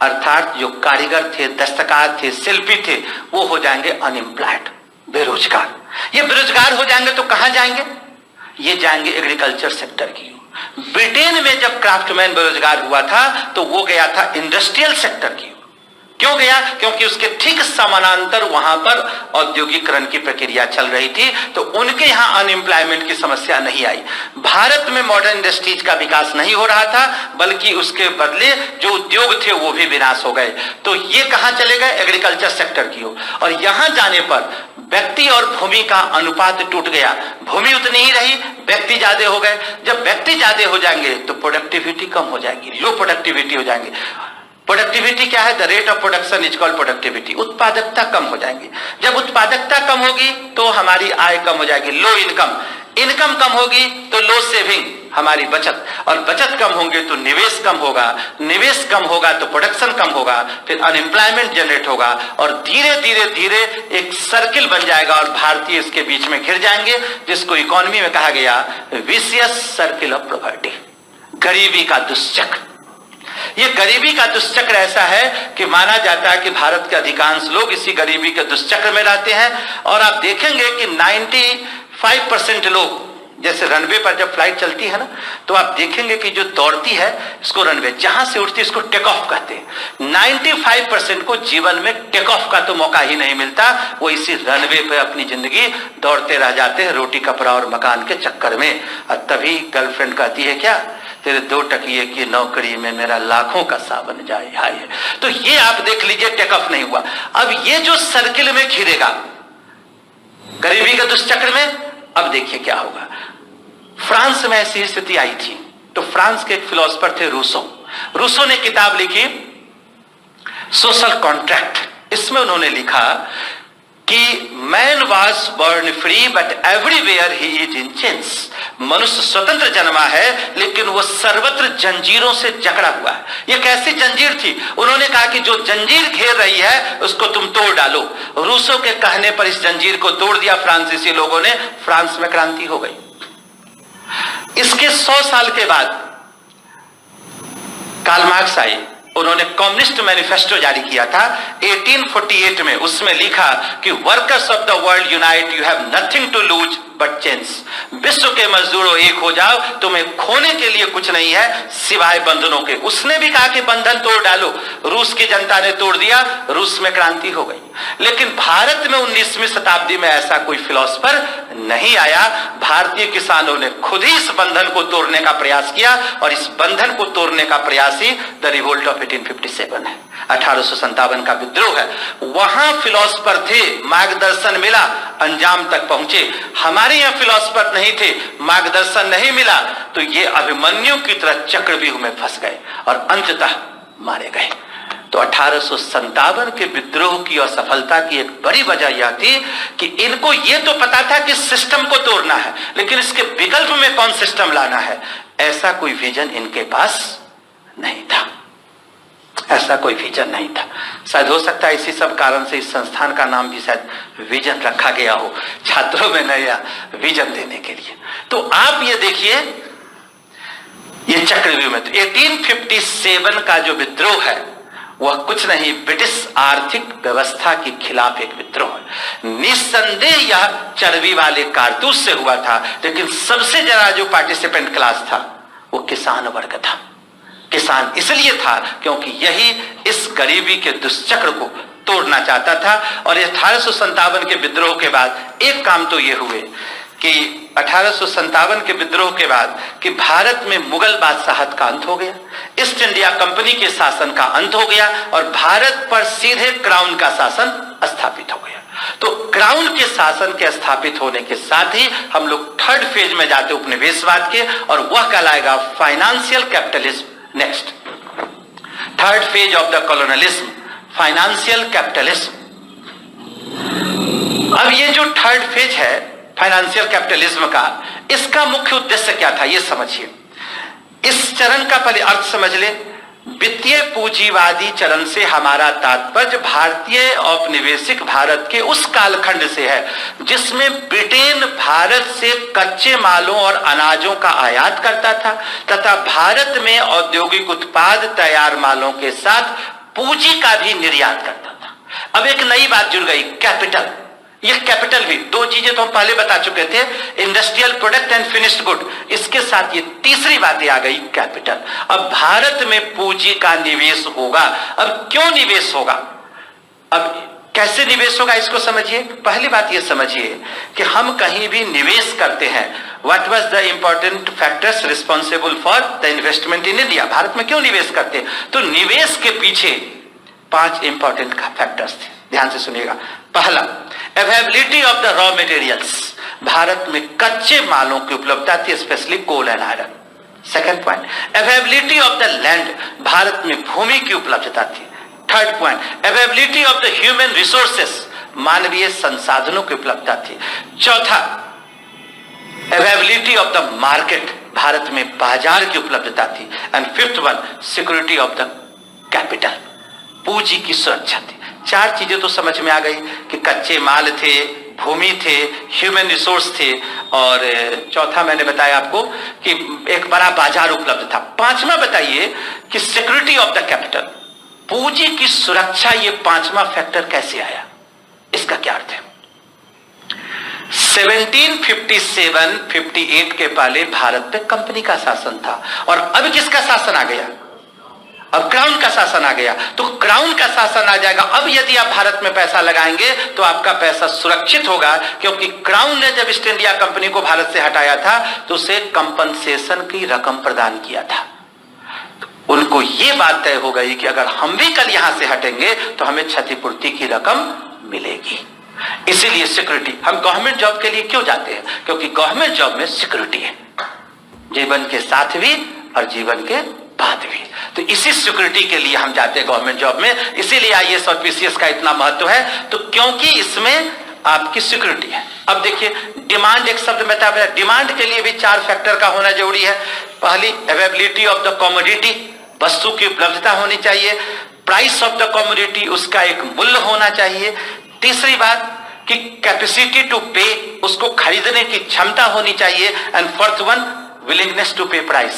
अर्थात जो कारीगर थे, दस्तकार थे, शिल्पी थे, वो हो जाएंगे अनएम्प्लॉयड, बेरोजगार। ये बेरोजगार हो जाएंगे तो कहां जाएंगे? ये जाएंगे एग्रीकल्चर सेक्टर की। ब्रिटेन में जब क्राफ्टमैन बेरोजगार हुआ था तो वो गया था इंडस्ट्रियल सेक्टर की। क्यों गया? क्योंकि उसके ठीक समानांतर वहां पर औद्योगिकरण की प्रक्रिया चल रही थी, तो उनके यहां अनएम्प्लॉयमेंट की समस्या नहीं आई। भारत में मॉडर्न इंडस्ट्रीज का विकास नहीं हो रहा था, बल्कि उसके बदले जो उद्योग थे वो भी विनाश हो गए। तो ये कहां चले गए? एग्रीकल्चर सेक्टर की ओर। और यहां जाने पर व्यक्ति और भूमि का अनुपात टूट गया, भूमि उतनी ही रही, व्यक्ति ज्यादा हो गए। जब व्यक्ति ज्यादा हो जाएंगे तो प्रोडक्टिविटी कम हो जाएगी, लो प्रोडक्टिविटी हो जाएंगे। प्रोडक्टिविटी क्या है? The rate of production is called productivity. उत्पादकता कम हो जाएगी। जब उत्पादकता कम होगी तो हमारी आय कम हो जाएगी, लो इनकम कम होगी तो लो सेविंग, हमारी बचत, और बचत कम होंगे तो निवेश कम होगा, निवेश कम होगा तो प्रोडक्शन कम होगा, फिर अनएम्प्लॉयमेंट जनरेट होगा और धीरे धीरे एक सर्किल बन जाएगा और भारतीय इसके बीच में घिर जाएंगे, जिसको इकोनॉमी में कहा गया विशियस सर्किल ऑफ पॉवर्टी, गरीबी का दुष्चक्र। ये गरीबी का दुष्चक्र ऐसा है कि माना जाता है कि भारत के अधिकांश लोग इसी गरीबी के दुष्चक्र में रहते हैं। और आप देखेंगे कि 95% लोग, जैसे रनवे पर जब फ्लाइट चलती है ना, तो आप देखेंगे कि जो दौड़ती है इसको रनवे, जहां से उठती है इसको टेक ऑफ कहते हैं। 95% को जीवन में टेक ऑफ का तो मौका ही नहीं मिलता, वो इसी रनवे पे अपनी जिंदगी दौड़ते रह जाते हैं रोटी कपड़ा और मकान के चक्कर में। और तभी गर्लफ्रेंड कहती है क्या, तेरे 2 टकिए की नौकरी में मेरा लाखों का सावन जाए हाय। तो ये आप देख लीजिए, टेक ऑफ नहीं हुआ। अब ये जो सर्किल में घिरेगा गरीबी के दुष्चक्र में, अब देखिए क्या होगा। फ्रांस में ऐसी स्थिति आई थी, तो फ्रांस के एक फिलोसोफर थे रूसो ने किताब लिखी सोशल कॉन्ट्रैक्ट। इसमें उन्होंने लिखा कि man was born free but everywhere he is in chains. मनुष्य स्वतंत्र जन्मा है लेकिन वो वो सर्वत्र जंजीरों से जकड़ा हुआ है। ये कैसी जंजीर थी? उन्होंने कहा कि जो जंजीर घेर रही है उसको तुम तोड़ डालो। रूसों के कहने पर इस जंजीर को तोड़ दिया फ्रांसीसी लोगों ने, फ्रांस में क्रांति हो गई। इसके 100 साल के बाद कार्ल मार्क्स आए, उन्होंने कम्युनिस्ट मैनिफेस्टो जारी किया था 1848 में। उसमें लिखा कि workers of the world unite, you have nothing to lose but change. विश्व के मजदूरों एक हो जाओ, तुम्हें खोने के लिए कुछ नहीं है सिवाय बंधनों के। उसने भी कहा कि बंधन तोड़ डालो, रूस की जनता ने तोड़ दिया, रूस में क्रांति हो गई। लेकिन भारत में 19वीं शताब्दी में ऐसा कोई फिलोसफर नहीं आया। भारतीय किसानों ने खुद ही इस बंधन को तोड़ने का प्रयास किया, और इस बंधन को तोड़ने का प्रयास ही द रिवोल्ट ऑफ 1857 है, 1857 का विद्रोह है। वहां फिलोसफर थे, मार्गदर्शन मिला, अंजाम तक पहुंचे। हमारे यहाँ फिलोसफर नहीं थे, मार्गदर्शन नहीं मिला, तो ये अभिमन्यु की तरह चक्रव्यूह में फंस गए और अंततः मारे गए। तो 1857 के विद्रोह की असफलता की एक बड़ी वजह यह थी कि इनको ये तो पता था कि सिस्टम को तोड़ना है, लेकिन इसके विकल्प में कौन सिस्टम लाना है, ऐसा कोई विजन इनके पास नहीं था। ऐसा कोई विजन नहीं था। शायद हो सकता है इसी सब कारण से इस संस्थान का नाम भी शायद विजन रखा गया हो, छात्रों में नया विजन देने के लिए। तो आप ये देखिए, ये चक्रव्यूह में तो 1857 का जो विद्रोह है वह कुछ नहीं, ब्रिटिश आर्थिक व्यवस्था के खिलाफ एक विद्रोह है। निस्संदेह यह चर्बी वाले कारतूस से हुआ था, लेकिन सबसे ज्यादा जो पार्टिसिपेंट क्लास था वो किसान वर्ग था। किसान इसलिए था क्योंकि यही इस गरीबी के दुष्चक्र को तोड़ना चाहता था। और 1857 के विद्रोह के बाद एक काम तो ये हुए कि 1857 के विद्रोह के बाद कि भारत में मुगल बादशाहत का अंत हो गया, ईस्ट इंडिया कंपनी के शासन का अंत हो गया, और भारत पर सीधे क्राउन का शासन स्थापित हो गया। तो क्राउन के शासन के स्थापित होने के साथ ही हम लोग थर्ड फेज में जाते उपनिवेशवाद के, और वह कहलाएगा financial capitalism. Next, third phase of the colonialism, financial capitalism. अब ये जो थर्ड फेज है फाइनेंशियल कैपिटलिज्म का, इसका मुख्य उद्देश्य क्या था ये समझिए। इस चरण का पहले अर्थ समझ ले। वित्तीय पूंजीवादी चरण से हमारा तात्पर्य भारतीय औपनिवेशिक भारत के उस कालखंड से है जिसमें ब्रिटेन भारत से कच्चे मालों और अनाजों का आयात करता था, तथा भारत में औद्योगिक उत्पाद तैयार मालों के साथ पूंजी का भी निर्यात करता था। अब एक नई बात जुड़ गई, कैपिटल। ये कैपिटल भी, दो चीजें तो हम पहले बता चुके थे, industrial product and finished good, इसके साथ ये तीसरी बात आ गई, कैपिटल। अब भारत में पूंजी का निवेश होगा। अब क्यों निवेश होगा, अब कैसे निवेश होगा इसको समझिए। पहली बात ये समझिए कि हम कहीं भी निवेश करते हैं, what was the important factors responsible for the investment in India. Bharat में क्यों निवेश करते हैं, तो निवेश के पीछे 5 इंपॉर्टेंट फैक्टर्स थे, ध्यान से सुनिएगा। पहला, availability of the raw materials, भारत में कच्चे मालों की उपलब्धता थी, specially coal and iron. Second point, availability of the land, भारत में भूमि की उपलब्धता थी। Third point, availability of the human resources, मानवीय संसाधनों की उपलब्धता थी। चौथा, अवेलेबिलिटी ऑफ द मार्केट, भारत में बाजार की उपलब्धता थी। And fifth one, security of the capital, पूंजी की सुरक्षा थी। 4 चीजें तो समझ में आ गई कि कच्चे माल थे, भूमि थे, ह्यूमन रिसोर्स थे, और चौथा मैंने बताया आपको कि एक बड़ा बाजार उपलब्ध था। 5वां बताइए कि सिक्योरिटी ऑफ द कैपिटल, पूंजी की सुरक्षा, ये 5वां फैक्टर कैसे आया, इसका क्या अर्थ है। 1757-58 के पहले भारत पे कंपनी का शासन था, और अब किसका शासन आ गया, अब क्राउन का शासन आ गया। तो क्राउन का शासन आ जाएगा, अब यदि आप भारत में पैसा लगाएंगे तो आपका पैसा सुरक्षित होगा, क्योंकि क्राउन ने जब ईस्ट इंडिया कंपनी को भारत से हटाया था तो उसे कंपनसेशन की रकम प्रदान किया था। तो उनको यह बात तय हो गई कि अगर हम भी कल यहां से हटेंगे तो हमें क्षतिपूर्ति की रकम मिलेगी। इसीलिए सिक्योरिटी, हम गवर्नमेंट जॉब के लिए क्यों जाते हैं, क्योंकि गवर्नमेंट जॉब में सिक्योरिटी है, जीवन के साथ भी और जीवन के बाद भी। तो इसी सिक्योरिटी के लिए हम जाते हैं गवर्नमेंट जॉब में। इसीलिए आईएएस और पीसीएस का इतना महत्व है, तो क्योंकि इसमें आपकी सिक्योरिटी है। अब देखिए, डिमांड एक शब्द में था, डिमांड के लिए भी 4 फैक्टर का होना जरूरी है। पहली, अवेलेबिलिटी ऑफ द कमोडिटी, वस्तु की उपलब्धता होनी चाहिए। प्राइस ऑफ द कमोडिटी, उसका एक मूल्य होना चाहिए। तीसरी बात कि कैपेसिटी टू पे, उसको खरीदने की क्षमता होनी चाहिए। And fourth one, willingness to pay price,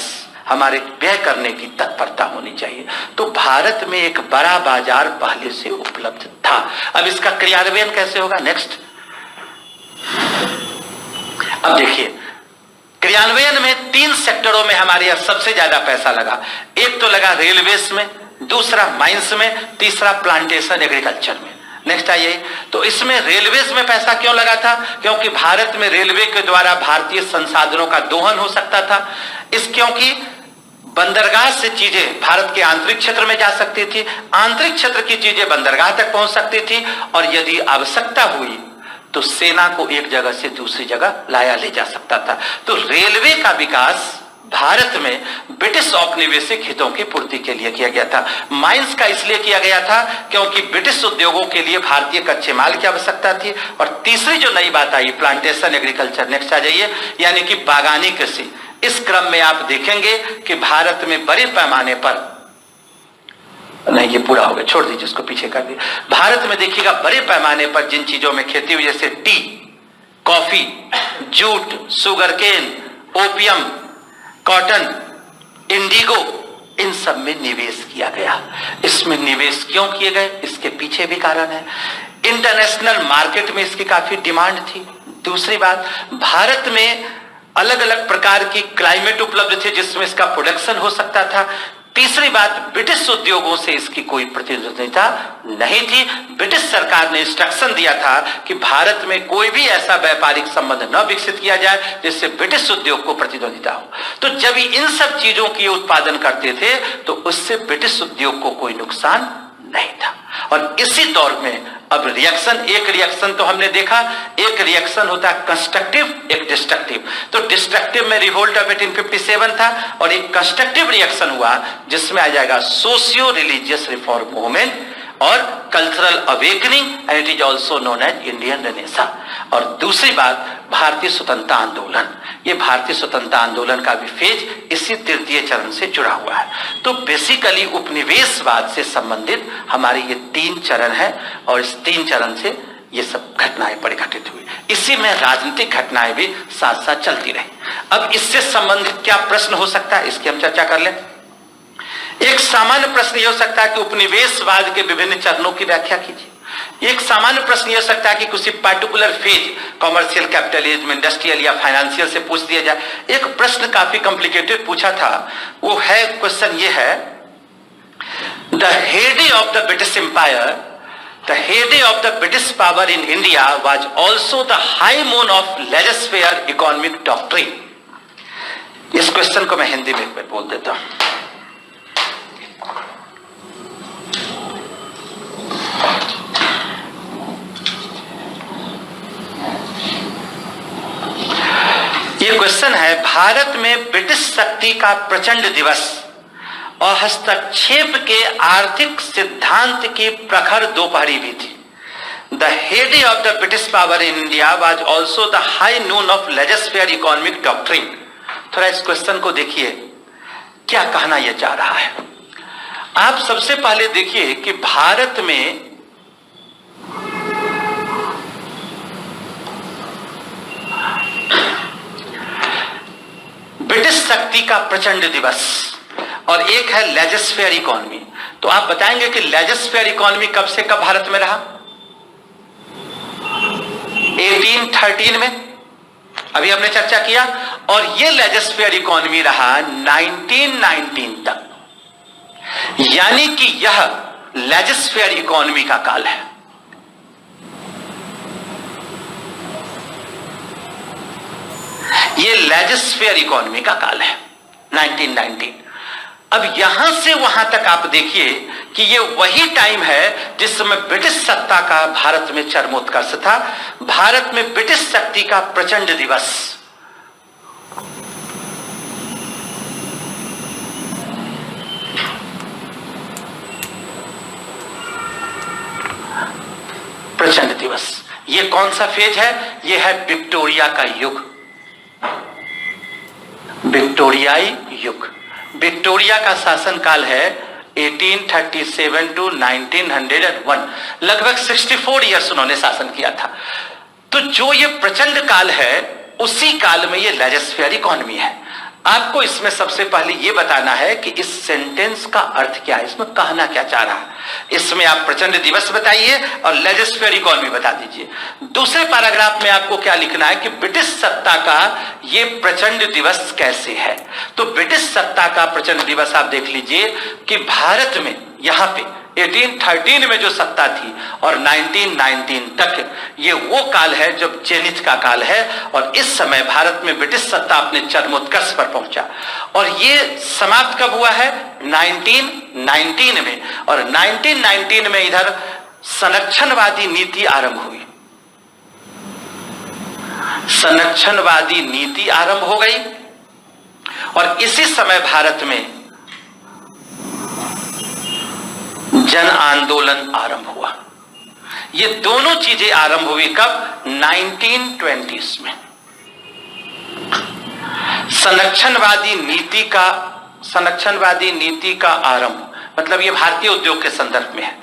हमारे व्यय करने की तत्परता होनी चाहिए। तो भारत में एक बड़ा बाजार पहले से उपलब्ध था। अब इसका क्रियान्वयन कैसे होगा? नेक्स्ट, अब देखिए क्रियान्वयन में 3 सेक्टरों में हमारे यहां सबसे ज्यादा पैसा लगा। एक तो लगा रेलवेज में, दूसरा माइंस में, तीसरा प्लांटेशन एग्रीकल्चर में। नेक्स्ट आइए, तो इसमें रेलवेज में पैसा क्यों लगा था? क्योंकि भारत में रेलवे के द्वारा भारतीय संसाधनों का दोहन हो सकता था। क्योंकि बंदरगाह से चीजें भारत के आंतरिक क्षेत्र में जा सकती थी, आंतरिक क्षेत्र की चीजें बंदरगाह तक पहुंच सकती थी, और यदि आवश्यकता हुई तो सेना को एक जगह से दूसरी जगह लाया ले जा सकता था। तो रेलवे का विकास भारत में ब्रिटिश औपनिवेशिक हितों की पूर्ति के लिए किया गया था। माइंस का इसलिए किया गया था क्योंकि ब्रिटिश उद्योगों के लिए भारतीय कच्चे माल की आवश्यकता थी। और तीसरी जो नई बात आई, प्लांटेशन एग्रीकल्चर। नेक्स्ट आ जाइए, यानी कि बागानी कृषि। इस क्रम में आप देखेंगे कि भारत में बड़े पैमाने पर, नहीं ये पूरा हो गया, छोड़ दीजिए इसको, पीछे कर दिए। भारत में देखिएगा बड़े पैमाने पर जिन चीजों में खेती हुई, जैसे tea, coffee, jute, sugarcane, opium, cotton, indigo, इन सब में निवेश किया गया। इसमें निवेश क्यों किए गए, इसके पीछे भी कारण है। इंटरनेशनल मार्केट में इसकी काफी डिमांड थी। दूसरी बात, भारत में अलग अलग प्रकार की क्लाइमेट उपलब्ध थे जिसमें इसका प्रोडक्शन हो सकता था। तीसरी बात, ब्रिटिश उद्योगों से इसकी कोई प्रतिद्वंदिता नहीं थी। ब्रिटिश सरकार ने इंस्ट्रक्शन दिया था कि भारत में कोई भी ऐसा व्यापारिक संबंध न विकसित किया जाए जिससे ब्रिटिश उद्योग को प्रतिद्वंदिता हो। तो जब इन सब चीजों की उत्पादन करते थे तो उससे ब्रिटिश उद्योग को कोई नुकसान नहीं था। और इसी दौर में अब रिएक्शन, एक रिएक्शन तो हमने देखा, एक रिएक्शन होता है कंस्ट्रक्टिव, एक डिस्ट्रक्टिव। तो डिस्ट्रक्टिव में रिवोल्ट ऑफ 1857 था, और एक कंस्ट्रक्टिव रिएक्शन हुआ जिसमें आ जाएगा सोशियो रिलीजियस रिफॉर्म मूवमेंट और cultural awakening, and it is also known as Indian Renaissance. और दूसरी बात, भारतीय स्वतंत्रता आंदोलन। ये भारतीय स्वतंत्रता आंदोलन का भी फेज इसी तृतीय चरण से जुड़ा हुआ है। तो बेसिकली उपनिवेशवाद से संबंधित हमारे ये 3 चरण है, और इस 3 चरण से ये सब घटनाएं परिघटित हुई। इसी में राजनीतिक घटनाएं भी साथ साथ चलती रही। अब इससे संबंधित क्या प्रश्न हो सकता है, इसकी हम चर्चा कर लें। एक सामान्य प्रश्न यह हो सकता है कि उपनिवेशवाद के विभिन्न चरणों की व्याख्या कीजिए। एक सामान्य प्रश्न यह हो सकता है कि किसी particular phase, commercial, capitalism, industrial या फाइनेंशियल से पूछ दिया जाए। एक प्रश्न काफी कॉम्प्लिकेटेड पूछा था, वो है, क्वेश्चन ये है, the head of the British Empire, the heyday of the British power in India was also the high moon of laissez-faire economic doctrine. इस क्वेश्चन को मैं हिंदी में बोल देता हूं। ये क्वेश्चन है, भारत में ब्रिटिश शक्ति का प्रचंड दिवस और हस्तक्षेप के आर्थिक सिद्धांत की प्रखर दोपहरी भी थी। The head of the British power in India was also the high Noon of laser-fair economic doctrine. थोड़ा इस क्वेश्चन को देखिए, क्या कहना यह चाह रहा है। आप सबसे पहले देखिए कि भारत में ब्रिटिश शक्ति का प्रचंड दिवस और एक है लेजर-फेयर इकोनॉमी। तो आप बताएंगे कि लेजर-फेयर इकोनॉमी कब से कब भारत में रहा? 1813 में, अभी हमने चर्चा किया, और ये लेजर-फेयर इकोनॉमी रहा 1919 तक। यानी कि यह लेजर-फेयर इकोनॉमी का काल है। ये लेजर-फेयर इकोनॉमी का काल है 1919। अब यहां से वहां तक आप देखिए कि ये वही टाइम है जिस समय ब्रिटिश सत्ता का भारत में चरमोत्कर्ष था। भारत में ब्रिटिश शक्ति का प्रचंड दिवस, प्रचंड दिवस, ये कौन सा फेज है? यह है विक्टोरिया का युग, विक्टोरियाई युग। विक्टोरिया का शासनकाल है 1837 टू 1901, लगभग 64 ईयर्स उन्होंने शासन किया था। तो जो ये प्रचंड काल है, उसी काल में ये लेजिस्लेटिव इकोनॉमी है। आपको इसमें सबसे पहले ये बताना है कि इस सेंटेंस का अर्थ क्या है, इसमें कहना क्या चाह रहा है। इसमें आप प्रचंड दिवस बताइए और लेजिस्लेटिव इकोनॉमी बता दीजिए। दूसरे पैराग्राफ में आपको क्या लिखना है कि ब्रिटिश सत्ता का ये प्रचंड दिवस कैसे है। तो ब्रिटिश सत्ता का प्रचंड दिवस आप देख लीजिए कि भारत में यहां पे 1813 में जो सत्ता थी और 1919 तक, ये वो काल है जब जेनिथ का काल है। और इस समय भारत में ब्रिटिश सत्ता अपने चरमोत्कर्ष पर पहुंचा। और ये समाप्त कब हुआ है? 1919 में। और 1919 में इधर संरक्षणवादी नीति आरंभ हुई, संरक्षणवादी नीति आरंभ हो गई। और इसी समय भारत में जन आंदोलन आरंभ हुआ। ये दोनों चीजें आरंभ हुई कब? 1920s में। संरक्षणवादी नीति का आरंभ, मतलब ये भारतीय उद्योग के संदर्भ में है।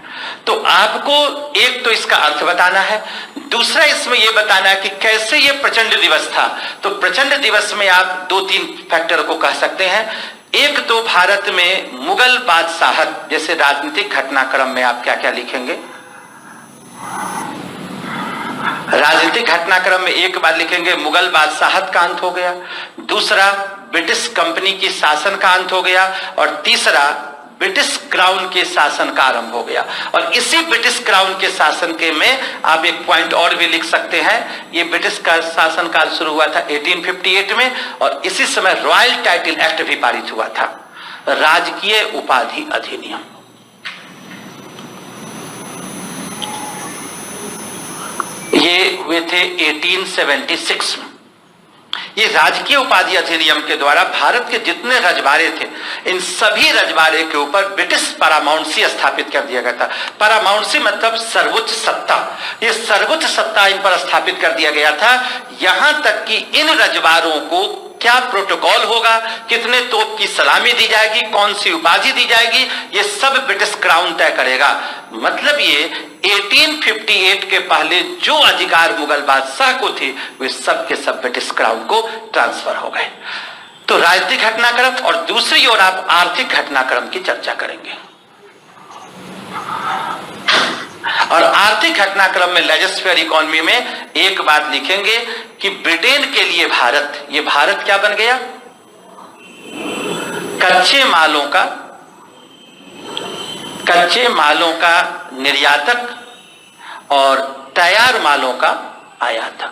तो आपको एक तो इसका अर्थ बताना है, दूसरा इसमें यह बताना है कि कैसे ये प्रचंड दिवस था। तो प्रचंड दिवस में आप 2-3 फैक्टर को कह सकते हैं। एक तो भारत में मुगल बादशाहत जैसे राजनीतिक घटनाक्रम में आप क्या क्या लिखेंगे? राजनीतिक घटनाक्रम में एक बार लिखेंगे मुगल बादशाहत का अंत हो गया, दूसरा ब्रिटिश कंपनी की शासन का अंत हो गया, और तीसरा ब्रिटिश क्राउन के शासन का आरंभ हो गया। और इसी ब्रिटिश क्राउन के शासन के में आप एक पॉइंट और भी लिख सकते हैं। ये ब्रिटिश का शासन काल शुरू हुआ था 1858 में, और इसी समय रॉयल टाइटल एक्ट भी पारित हुआ था, राजकीय उपाधि अधिनियम। ये हुए थे 1876 में। ये राजकीय उपाधि अधिनियम के द्वारा भारत के जितने रजवाड़े थे, इन सभी रजवाड़े के ऊपर ब्रिटिश पैरामाउंसी स्थापित कर दिया गया था। पैरामाउंसी मतलब सर्वोच्च सत्ता। ये सर्वोच्च सत्ता इन पर स्थापित कर दिया गया था। यहां तक कि इन रजवाड़ों को क्या प्रोटोकॉल होगा, कितने तोप की सलामी दी जाएगी, कौन सी उपाधि दी जाएगी, ये सब ब्रिटिश क्राउन तय करेगा। मतलब ये 1858 के पहले जो अधिकार मुगल बादशाह को थे, वे सब के सब ब्रिटिश क्राउन को ट्रांसफर हो गए। तो राजनीतिक घटनाक्रम, और दूसरी ओर आप आर्थिक घटनाक्रम की चर्चा करेंगे। और आर्थिक घटनाक्रम में लेजिस्लेटिव इकोनॉमी में एक बात लिखेंगे कि ब्रिटेन के लिए भारत, ये भारत क्या बन गया? कच्चे मालों का निर्यातक और तैयार मालों का आयातक।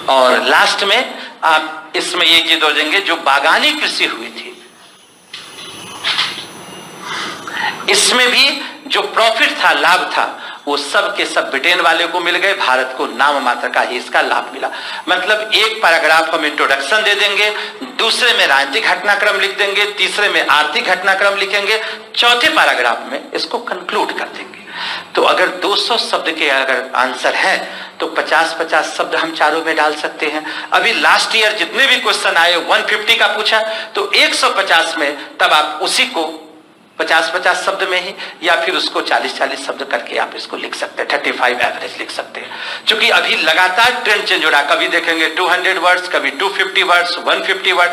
और लास्ट में आप इसमें एक चीज जोड़ेंगे, जो बागानी कृषि हुई थी, इसमें भी जो प्रॉफिट था, लाभ था, वो सब के सब ब्रिटेन वाले को मिल गए, भारत को नाम मात्र का ही इसका लाभ मिला। मतलब एक पैराग्राफ हम इंट्रोडक्शन दे देंगे, दूसरे में राजनीतिक घटनाक्रम लिख देंगे, तीसरे में आर्थिक घटनाक्रम लिखेंगे, चौथे पैराग्राफ में इसको कंक्लूड कर देंगे। तो अगर 200 शब्द के अगर आंसर है तो 50-50 शब्द हम चारों में डाल सकते हैं। अभी लास्ट ईयर जितने भी क्वेश्चन आए 150 का पूछा, तो 150 में तब आप उसी को 50-50 शब्द में ही, या फिर उसको 40-40 शब्द करके आप इसको लिख सकते हैं, 35 एवरेज लिख सकते हैं। क्योंकि अभी लगातार ट्रेंड चेंज हो रहा है, कभी देखेंगे 200 वर्ड्स, कभी 250 वर्ड्स, 150 वर्ड,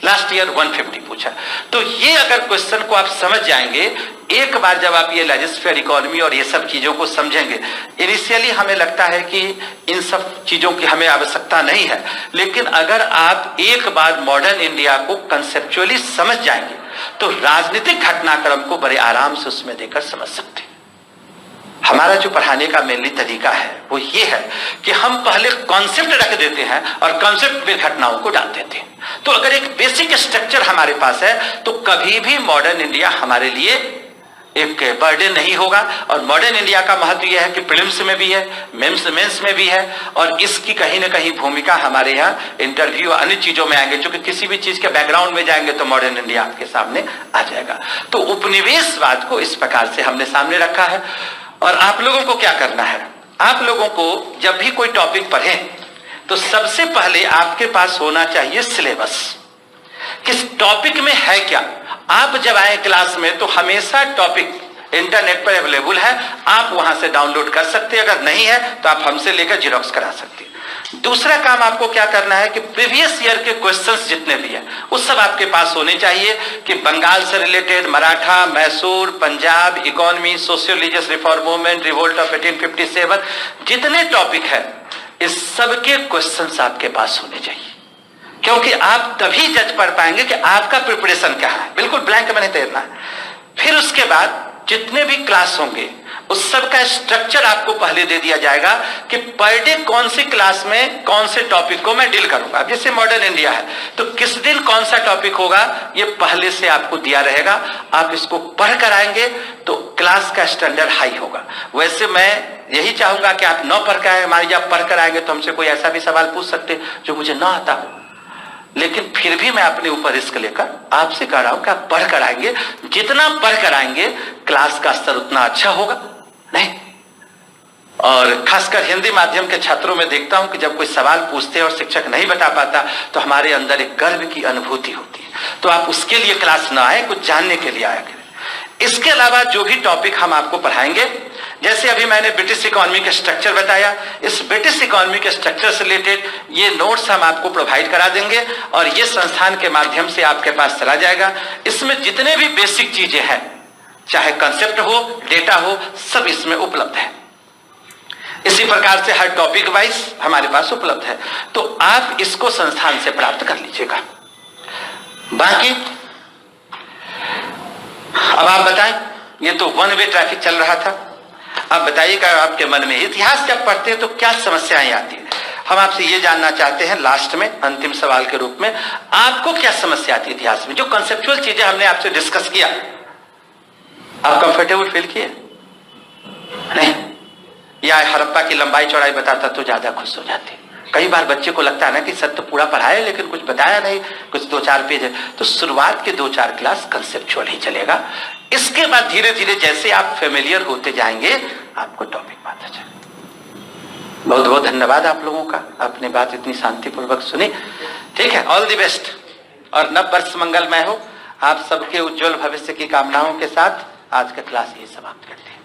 लास्ट ईयर 150 पूछा। तो ये अगर क्वेश्चन को आप समझ जाएंगे, एक बार जब आप ये लेजिस्लेटिव इकोनॉमी और ये सब चीजों को समझेंगे, इनिशियली हमें लगता है कि इन सब चीजों की हमें आवश्यकता नहीं है, लेकिन अगर आप एक बार मॉडर्न इंडिया को कंसेप्चुअली समझ जाएंगे तो राजनीतिक घटनाक्रम को बड़े आराम से उसमें देकर समझ सकते हैं। हमारा जो पढ़ाने का मेनली तरीका है वो ये है कि हम पहले कॉन्सेप्ट रख देते हैं और कॉन्सेप्ट पे घटनाओं को डाल देते हैं। तो अगर एक बेसिक स्ट्रक्चर हमारे पास है तो कभी भी मॉडर्न इंडिया हमारे लिए एक बर्डन नहीं होगा। और मॉडर्न इंडिया का महत्व यह है कि प्रीलिम्स में भी है, मेंस में भी है, और इसकी कहीं ना कहीं भूमिका हमारे यहाँ इंटरव्यू अन्य चीजों में आएंगे। क्योंकि किसी भी चीज के बैकग्राउंड में जाएंगे तो मॉडर्न इंडिया आपके सामने आ जाएगा। तो उपनिवेशवाद को इस प्रकार से हमने सामने रखा है। और आप लोगों को क्या करना है, आप लोगों को जब भी कोई टॉपिक पढ़ें तो सबसे पहले आपके पास होना चाहिए सिलेबस, किस टॉपिक में है क्या। आप जब आए क्लास में तो हमेशा टॉपिक इंटरनेट पर अवेलेबल है, आप वहां से डाउनलोड कर सकते हैं, अगर नहीं है तो आप हमसे लेकर जेरॉक्स करा सकते हैं। दूसरा काम आपको क्या करना है कि प्रीवियस ईयर के क्वेश्चंस जितने भी हैं वो सब आपके पास होने चाहिए, कि बंगाल से related, Maratha, Mysore, Punjab, economy, socioreligious reform movement, revolt of 1857, जितने टॉपिक है इस सब के क्वेश्चंस आपके पास होने चाहिए, क्योंकि आप तभी जज पढ़ पाएंगे कि आपका प्रिपरेशन क्या है। बिल्कुल ब्लैंक में नहीं तैरना है। फिर उसके बाद जितने भी क्लास होंगे उस सब का स्ट्रक्चर आपको पहले दे दिया जाएगा कि पर डे कौन सी क्लास में कौन से टॉपिक को मैं डील करूंगा। जैसे मॉडर्न इंडिया है तो किस दिन कौन सा टॉपिक होगा ये पहले से आपको दिया रहेगा। आप इसको पढ़ कर आएंगे तो क्लास का स्टैंडर्ड हाई होगा। वैसे मैं यही चाहूंगा कि आप न पढ़ कर आए, हमारी जब पढ़ कर आएंगे तो हमसे कोई ऐसा भी सवाल पूछ सकते जो मुझे ना आता हो, लेकिन फिर भी मैं अपने ऊपर रिस्क लेकर आपसे कह रहा हूं कि आप पढ़ कर आएंगे। जितना पढ़ कर आएंगे क्लास का स्तर उतना अच्छा होगा। नहीं, और खासकर हिंदी माध्यम के छात्रों में देखता हूं कि जब कोई सवाल पूछते हैं और शिक्षक नहीं बता पाता तो हमारे अंदर एक गर्व की अनुभूति होती है। तो आप उसके लिए क्लास ना आए, कुछ जानने के लिए आया करें। इसके अलावा जो भी टॉपिक हम आपको पढ़ाएंगे, जैसे अभी मैंने ब्रिटिश इकोनॉमी का स्ट्रक्चर बताया, इस ब्रिटिश इकोनॉमी के स्ट्रक्चर से रिलेटेड ये नोट्स हम आपको प्रोवाइड करा देंगे और ये संस्थान के माध्यम से आपके पास चला जाएगा। इसमें जितने भी बेसिक चीजें हैं, चाहे कंसेप्ट हो, डेटा हो, सब इसमें उपलब्ध है। इसी प्रकार से हर टॉपिक वाइज हमारे पास उपलब्ध है, तो आप इसको संस्थान से प्राप्त कर लीजिएगा। बाकी अब आप बताएं, ये तो वन वे ट्रैफिक चल रहा था। अब बताइएगा आपके मन में इतिहास जब पढ़ते हैं तो क्या समस्याएं आती है। हम आपसे ये जानना चाहते हैं लास्ट में, अंतिम सवाल के रूप में, आपको क्या समस्या आती है इतिहास में। जो कंसेप्चुअल चीजें हमने आपसे डिस्कस किया, आप कंफर्टेबल फील किए? नहीं, या हड़प्पा की लंबाई चौड़ाई बताता तो ज्यादा खुश हो जाते। कई बार बच्चे को लगता है ना कि सर तो पूरा पढ़ाया लेकिन कुछ बताया नहीं, कुछ 2-4 पेज है। तो शुरुआत के 2-4 क्लास कंसेप्चुअल ही चलेगा। इसके बाद धीरे धीरे जैसे आप फेमिलियर होते जाएंगे आपको टॉपिक पता चलेगा। बहुत बहुत धन्यवाद आप लोगों का, अपनी बात इतनी शांतिपूर्वक सुनी। ठीक है, ऑल द बेस्ट और नव वर्ष मंगलमय हो। आप सबके उज्जवल भविष्य की कामनाओं के साथ आज का क्लास यही समाप्त करते हैं।